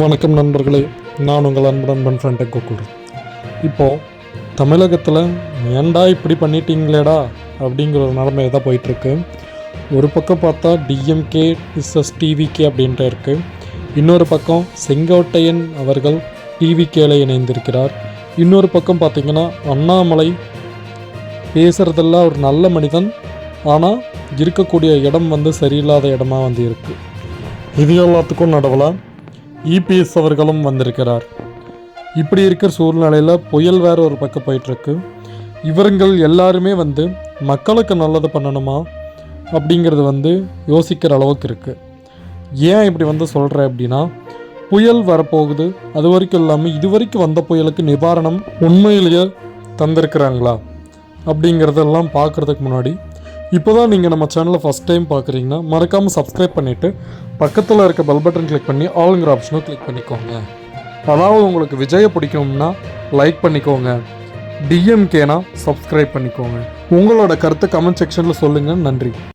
வணக்கம் நண்பர்களே, நான் உங்கள் அன்புடன் ஃப்ரெண்ட் கோகுல். இப்போது தமிழகத்தில் ஏன்டா இப்படி பண்ணிட்டீங்களேடா அப்படிங்கிற ஒரு நிலைமை தான் போயிட்டுருக்கு. ஒரு பக்கம் பார்த்தா டிஎம்கே விசஸ் டிவிகே அப்படின்ட்டு இருக்குது. இன்னொரு பக்கம் செங்கோட்டையன் அவர்கள் டிவிகேல இணைந்திருக்கிறார். இன்னொரு பக்கம் பார்த்திங்கன்னா அண்ணாமலை பேசுகிறதெல்லாம் ஒரு நல்ல மனிதன், ஆனால் இருக்கக்கூடிய இடம் சரியில்லாத இடமா இருக்குது. இது எல்லாத்துக்கும் நடுவில் இபிஎஸ் அவர்களும் வந்திருக்கிறார். இப்படி இருக்கிற சூழ்நிலையில் புயல் வேறு ஒரு பக்கம் போயிட்டுருக்கு. இவர்கள் எல்லாருமே மக்களுக்கு நல்லது பண்ணணுமா அப்படிங்கிறது யோசிக்கிற அளவுக்கு இருக்குது. ஏன் இப்படி சொல்கிறேன் அப்படின்னா, புயல் வரப்போகுது. அது வரைக்கும் இல்லாமல் இது வரைக்கும் வந்த புயலுக்கு நிவாரணம் உண்மையிலேயே தந்திருக்கிறாங்களா அப்படிங்கிறதெல்லாம் பார்க்குறதுக்கு முன்னாடி, இப்போ தான் நீங்கள் நம்ம சேனலை ஃபஸ்ட் டைம் பார்க்குறீங்கன்னா மறக்காமல் சப்ஸ்கிரைப் பண்ணிவிட்டு பக்கத்தில் இருக்க பெல் பட்டன் கிளிக் பண்ணி ஆளுங்கிற ஆப்ஷனும் கிளிக் பண்ணிக்கோங்க. அதாவது உங்களுக்கு விஜயை பிடிக்கணும்னா லைக் பண்ணிக்கோங்க, டிஎம்கேனா சப்ஸ்கிரைப் பண்ணிக்கோங்க. உங்களோட கருத்தை கமெண்ட் செக்ஷனில் சொல்லுங்கள். நன்றி.